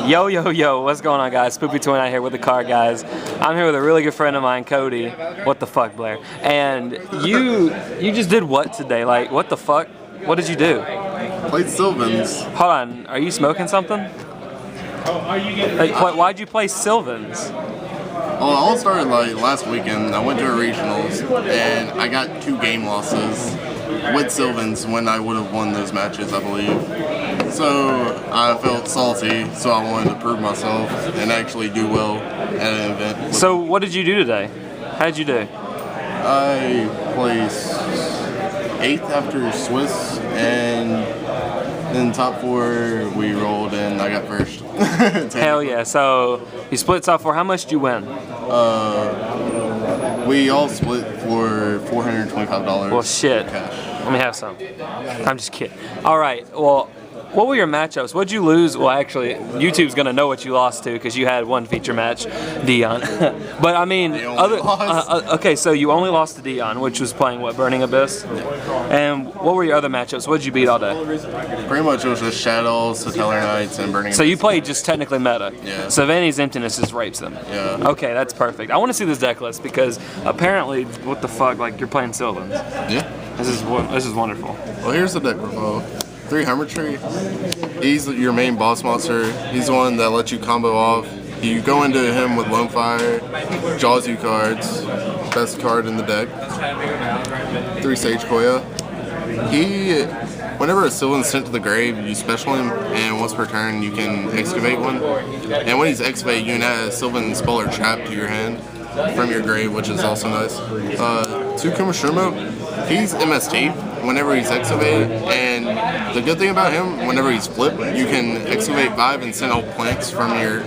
Yo, yo, yo, what's going on, guys? Spoopy29 here with the Car Guys. I'm here with a really good friend of mine, Koty. What the fuck, Blair? And you just did what today? Like, what the fuck? What did you do? Played Sylvans. Hold on, are you smoking something? Like, why'd you play Sylvans? Well, it all started like last weekend. I went to a regionals and I got 2 game losses with Sylvans when I would have won those matches, I believe. So I felt salty, so I wanted to prove myself and actually do well at an event. So what did you do today? How did you do? I placed 8th after Swiss, and then top 4 we rolled and I got first. Hell yeah. So you split top 4. How much did you win? We all split for $425. Well, shit. Cash. Let me have some. I'm just kidding. All right. Well, what were your matchups? What'd you lose? Well, actually, YouTube's gonna know what you lost to because you had one feature match, Dion. But I mean, okay, so you only lost to Dion, which was playing what, Burning Abyss? Yeah. And what were your other matchups? What'd you beat all day? Pretty much it was just Shadows, Satellar Knights, and Burning Abyss. So you played just technically meta. Yeah. So Vanny's Emptiness just rapes them. Yeah. Okay, that's perfect. I want to see this deck list because apparently, what the fuck, like you're playing Sylvans. Yeah. This is wonderful. Well, here's the deck profile. 3 Hermitry. He's your main boss monster. He's the one that lets you combo off. You go into him with Lone Fire, draws you cards. Best card in the deck. 3 Sage Koya. Whenever a Sylvan's sent to the grave, you special him, and once per turn you can excavate one. And when he's excavated, you can add a Sylvan spell or trap to your hand from your grave, which is also nice. 2 Kumashimo. He's MST whenever he's excavated, and the good thing about him, whenever he's flipped, you can excavate 5 and send all planks from your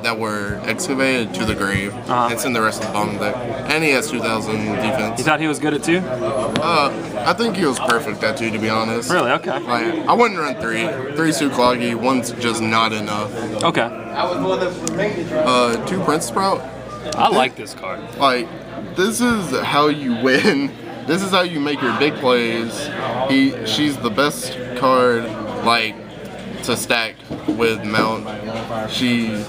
that were excavated to the grave, and send the rest of the bottom deck. And he has 2,000 defense. You thought he was good at 2? I think he was perfect at 2, to be honest. Really? Okay. Like, I wouldn't run 3. 3's too cloggy. 1's just not enough. Okay. 2 Prince Sprout. I like this card. Like, this is how you win. This is how you make your big plays. She's the best card, like, to stack with Mount. She's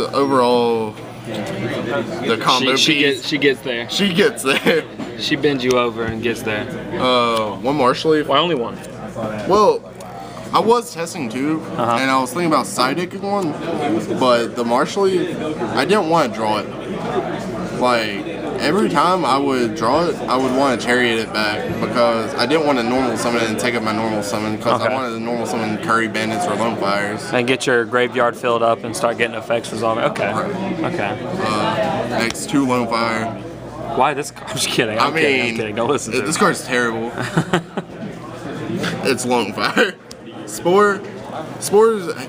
overall the combo piece. She gets there. She gets there. She bends you over and gets there. 1 Marsh Leaf. Why only 1? Well, I was testing 2, and I was thinking about side-decking 1, but the Marsh Leaf, I didn't want to draw it. Like, every time I would draw it, I would want to chariot it back because I didn't want to normal summon it and take up my normal summon because I wanted to normal summon Curry Bandits or Lone Fires. And get your graveyard filled up and start getting effects resolved. Okay. Right. Okay. Next, 2 Lone Fire. Why this card? I'm just kidding. I'm kidding. Don't listen to this card's terrible. It's Lone Fire. Spores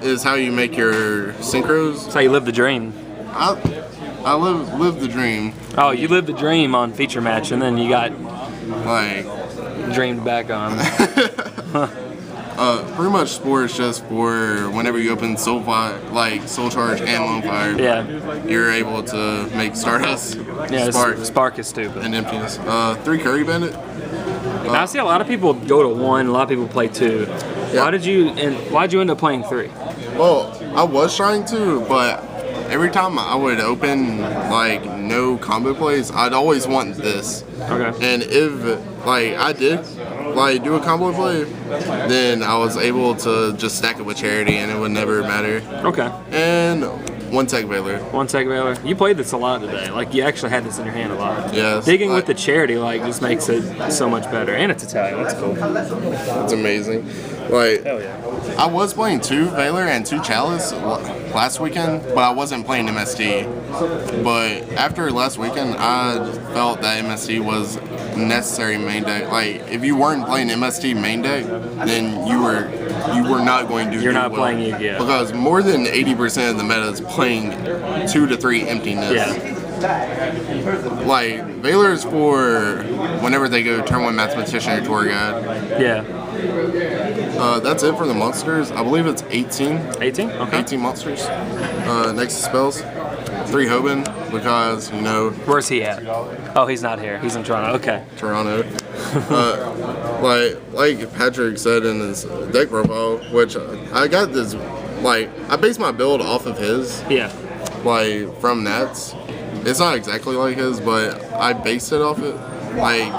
is how you make your synchros. That's how you live the dream. I live the dream. Oh, you lived the dream on feature match, and then you got like dreamed back on. Pretty much Spore is just for whenever you open Soul Charge and Lone Fire. Yeah. You're able to make Stardust. Yeah, Spark is stupid. And Emptiness. 3 Curry Bandit. Now I see a lot of people go to 1. A lot of people play 2. Yeah. Why'd you end up playing 3? Well, I was trying to, but every time I would open like no combo plays, I'd always want this. Okay. And if I did do a combo play, then I was able to just stack it with Charity and it would never matter. Okay. And 1 Tech Veiler. 1 Tech Veiler. You played this a lot today. Like, you actually had this in your hand a lot. Yes. Digging with the Charity, just makes it so much better. And it's Italian. That's cool. That's amazing. Hell yeah. I was playing 2 Veiler and 2 Chalice last weekend, but I wasn't playing MST. But after last weekend, I felt that MST was necessary main deck. Like, if you weren't playing MST main deck, then you were not going to You're not well, playing Yu-Gi-Oh! Because more than 80% of the meta is playing 2 to 3 Emptiness. Yeah. Like, Veiler's for whenever they go turn 1 Mathematician or Tour Guide. Yeah. That's it for the monsters. I believe it's 18. 18? Okay. 18 monsters. Next spells. 3 Hoban, because, Where's he at? Oh, he's not here. He's in Toronto. Okay. Toronto. Like Patrick said in his deck profile, which I got this like, I base my build off of his. Yeah. Like, from Nats. It's not exactly like his, but I based it off it. Like,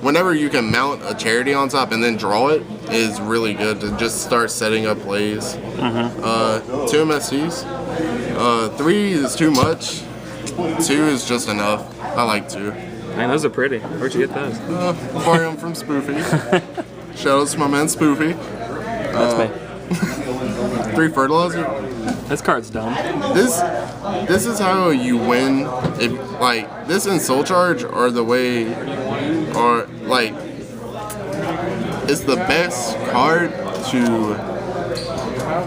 whenever you can mount a charity on top and then draw it is really good to just start setting up plays. 2 MSCs. 3 is too much. 2 is just enough. I like 2. Man, those are pretty. Where'd you get those? Borrow them from Spoofy. Shout out to my man Spoofy. That's me. 3 fertilizer. This card's dumb. This is how you win. If like this and Soul Charge are the way, are like it's the best card to.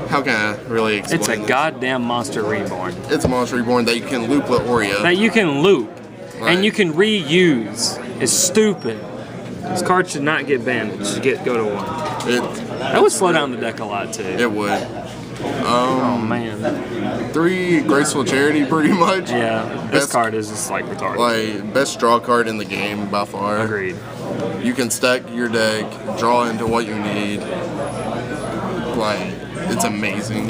How can I really explain? It's a goddamn Monster Reborn. It's a Monster Reborn that you can loop with Oreo. That you can loop Right. and you can reuse. It's stupid. This card should not get banned. It should go to 1. That would slow down the deck a lot too. It would. Oh man. 3 Graceful Charity, pretty much. Yeah, this card is just like retarded. Like best draw card in the game by far. Agreed. You can stack your deck, draw into what you need. Like it's amazing.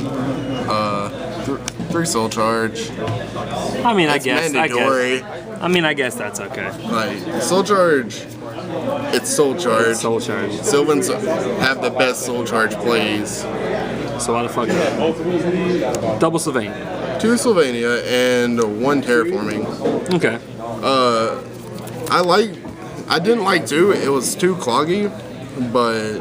3 Soul Charge. I mean, It's mandatory. I mean, I guess that's okay. Like Soul Charge. It's Soul Charge. Soul Charge. Sylvans have the best Soul Charge plays. So why the fuck not? Double Sylvania. 2 Sylvania and 1 Terraforming. Okay. I didn't like 2. It was too cloggy, but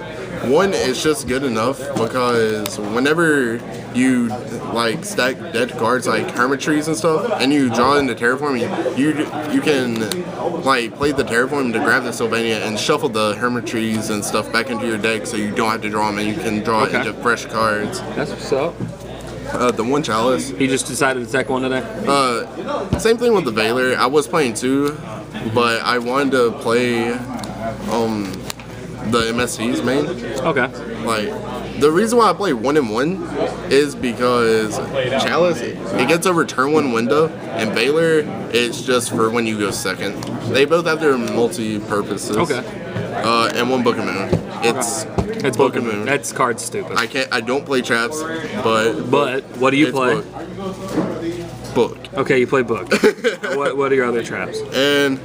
1 is just good enough because whenever you like stack dead cards like Hermitries and stuff, and you draw into Terraforming, you can like play the Terraforming to grab the Sylvania and shuffle the Hermitries and stuff back into your deck, so you don't have to draw them and you can draw it into fresh cards. That's what's up. The 1 Chalice. He just decided to take 1 today? Same thing with the Veiler. I was playing 2, but I wanted to play the MSC's main. Okay. Like, the reason why I play 1 and 1 is because Chalice, it gets over turn 1 window, and Veiler, it's just for when you go second. They both have their multi-purposes. Okay. And 1 Book of Moon. It's Book of Moon. That card's stupid. I don't play traps, but what do you it's play? Book. Okay, you play Book. What are your other traps? And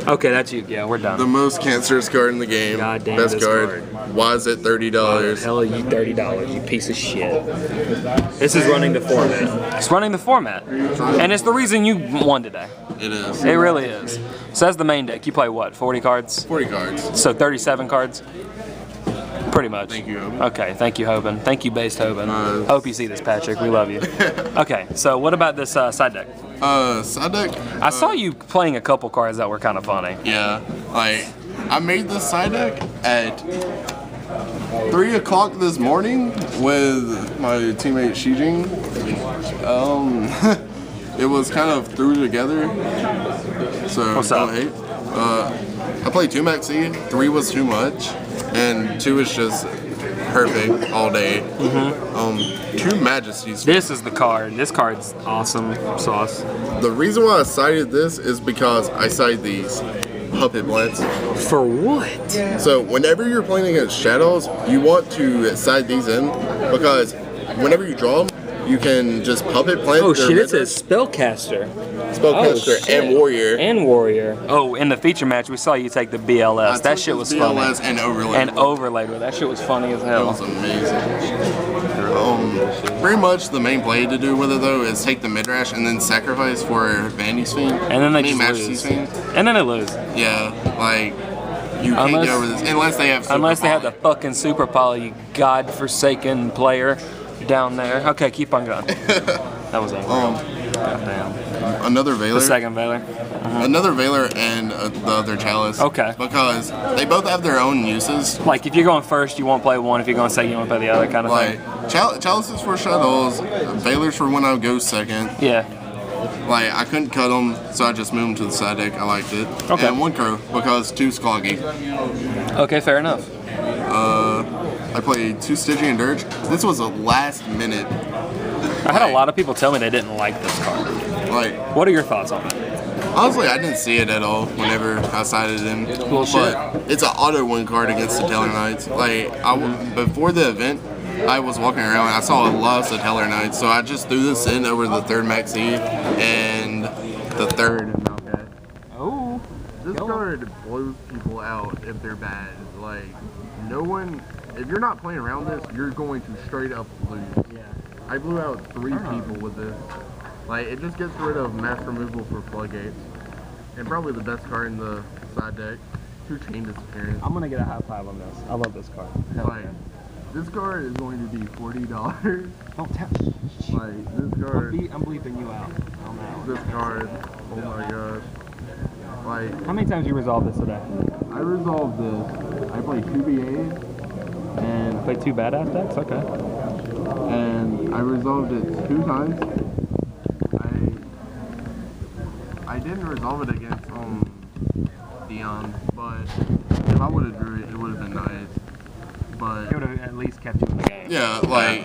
okay, that's you. Yeah, we're done. the most cancerous card in the game. God damn Best this card. Why is it $30? Hell, you $30, you piece of shit. This is running the format. It's running the format. And it's the reason you won today. It is. It really is. So that's the main deck. You play what, 40 cards? 40 cards. So 37 cards? Pretty much. Thank you, Hoban. Okay, thank you, Hoban. Thank you, Based Hoban. Hope you see this, Patrick. We love you. Okay, so what about this side deck? Side deck? I saw you playing a couple cards that were kind of funny. Yeah. Like, I made this side deck at 3 o'clock this morning with my teammate Shijing. It was kind of threw together. So, What's up? don't hate. I played 2 Maxi. 3 was too much. And 2 is just perfect all day. 2 Majesties. This is the card. This card's awesome sauce. The reason why I cited this is because I cited these puppet blends. For what? So whenever you're playing against shadows, you want to side these in because whenever you draw them, you can just puppet plant. Oh their shit, it mana. says Spellcaster. Spellcaster and Warrior. And Warrior. Oh, in the feature match, we saw you take the BLS. That shit was funny. BLS and overlay. And overlaid with that shit was funny as That hell. was amazing. Pretty much the main play to do with it though is take the Midrash and then sacrifice for Vandy's Fiend. And then they just Majesty's lose. Fiend. And then they lose. Yeah, like you can't get over this unless they have. Unless they have the Super fucking Super Poly, you godforsaken player down there. Okay, keep on going. That was unreal. Goddamn. Another Veiler. The second Veiler. Another Veiler and the other Chalice. Okay. Because they both have their own uses. Like, if you're going first, you won't play one. If you're going second, you won't play the other kind of Like, thing. Chalice is for shadows, Veiler's for when I go second. Yeah. Like, I couldn't cut them, so I just moved them to the side deck. I liked it. Okay. And 1 Crow, because 2's cloggy. Okay, fair enough. I played 2 Stygian and Dirge. This was a last minute. I had a lot of people tell me they didn't like this card. Like, What are your thoughts on it? honestly, I didn't see it at all whenever I sided him. Bullshit. But it's an auto win card against the Taylor Knights. Like, before the event, I was walking around and I saw a lot of Satellar Knights, so I just threw this in over the 3rd Maxi and the 3rd Malcat. Oh. This card blows people out if they're bad. Like, no one, if you're not playing around this, you're going to straight up lose. Yeah. I blew out 3 people with this. Like, it just gets rid of mass removal for floodgates. And probably the best card in the side deck. 2 chain disappearance. I'm gonna get a high five on this. I love this card. Like, this card is going to be $40. Don't tap. Like, this card. I'm bleeping you out. This card. Oh my gosh. Like, How many times you resolved this today? I resolved this. I played 2 BAs. And play 2 badass decks? Okay. And I resolved it 2 times. I didn't resolve it against Dion, but if I would have drew it, it would have been nice. But It would have at least kept you in the game. yeah, like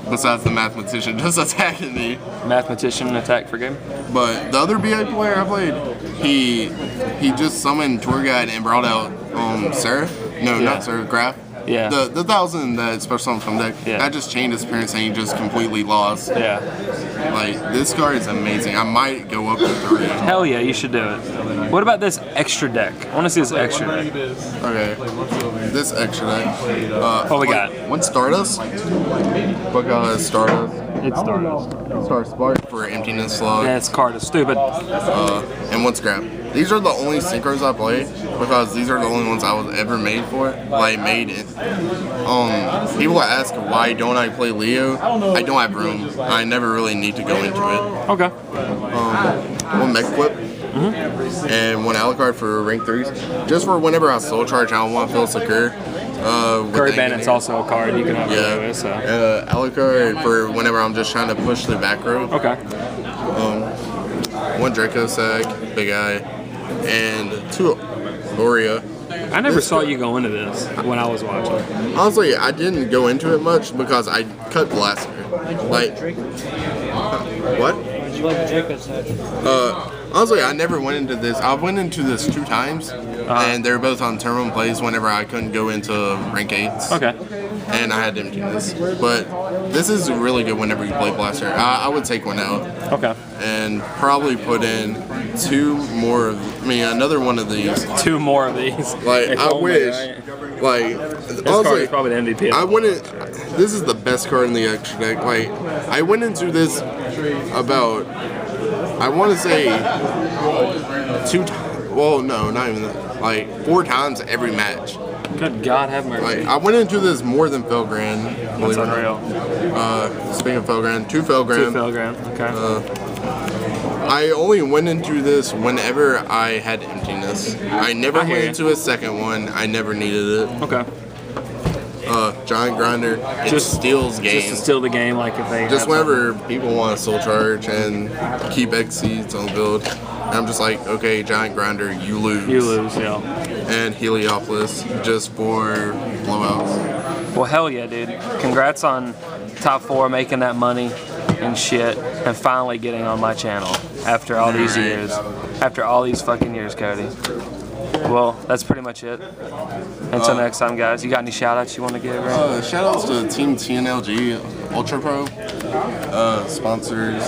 besides the mathematician just attacking me. Mathematician attack for game. But the other BA player I played, he just summoned Tour Guide and brought out Seraph. No, Yeah. not Seraph, Graph. Yeah. The 1000 that special summon from deck. Yeah. That just chained his appearance and he just completely lost. Yeah. Like, this card is amazing. I might go up to 3. Hell yeah, you should do it. What about this extra deck? I want to see this extra deck. Okay. This extra deck. What we got? One Stardust. Because Stardust. It's Stardust. Star Spark for emptiness slot. This card is stupid. And one Scrap. These are the only synchros I play because these are the only ones I was ever made for. Like, made it. People ask why don't I play Leo? I don't have room. I never really need to go into it. Okay. One Mech Flip. And one Alucard for rank 3s. Just for whenever I soul charge, I don't want to feel secure. Curry Bandit's also a card you can have yeah. with, so. Alucard for whenever I'm just trying to push the back row. Okay. One Draco Sack, big eye, and 2 Aurea. I never saw you go into this when I was watching. Honestly, I didn't go into it much because I cut Blaster. Like, what? Did you like the Draco set? Honestly, I never went into this. I went into this 2 times, and they're both on turn 1 plays whenever I couldn't go into rank 8s. Okay. And I had to empty this. But this is really good whenever you play Blaster. I would take one out. Okay. And probably put in 2 more of, another one of these. 2 more of these. Like, If I only, wish. right? Like, This card honestly, is probably the MVP. I went in, this is the best card in the extra deck. Like, I went into this about, I want to say 2 times. Well, no, not even that. Like, 4 times every match. Good God, have mercy. Like, I went into this more than Felgran. That's unreal. Speaking of Felgran, 2 Felgran. 2 Felgran. Okay. I only went into this whenever I had emptiness. I never I hear went you. into a second one. I never needed it. Okay. Giant Grinder, it Just- steals games. Just to steal the game, like if they. Just have whenever people want to soul charge and keep X seeds on the build, and I'm just like, okay, Giant Grinder, you lose. something. You lose, yeah. And Heliopolis just for blowouts. Well, hell yeah, dude. Congrats on top 4, making that money and shit, and finally getting on my channel after all these Right. years. After all these fucking years, Cody. Well, that's pretty much it. Until next time, guys. You got any shout-outs you want to give, right? Shout outs to Team TNLG Ultra Pro sponsors.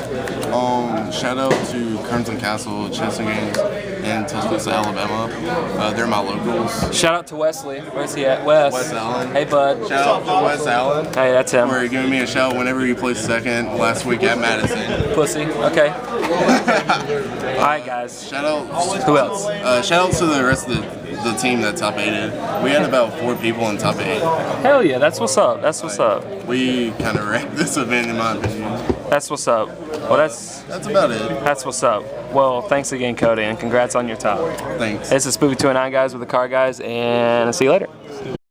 Shout out to Crimson Castle Chessing Games in Tuscaloosa, Alabama. They're my locals. Shout out to Wesley. Where's he at? Wes. Wes Allen. Hey, bud. Shout out to Wes Allen Hey, that's him. for giving me a shout whenever you placed second last week at Madison. Pussy. Okay. All right, guys. Shout out. Who else? Shout out to the rest of the team that top 8'd. We had about 4 people in top 8. Hell yeah. That's what's up. That's what's up. We kind of wrecked this event in my opinion. That's what's up. Well, that's about it. That's what's up. Well, thanks again, Cody, and congrats on your top. Thanks. This is Spooky 209 guys with the car guys, and I'll see you later.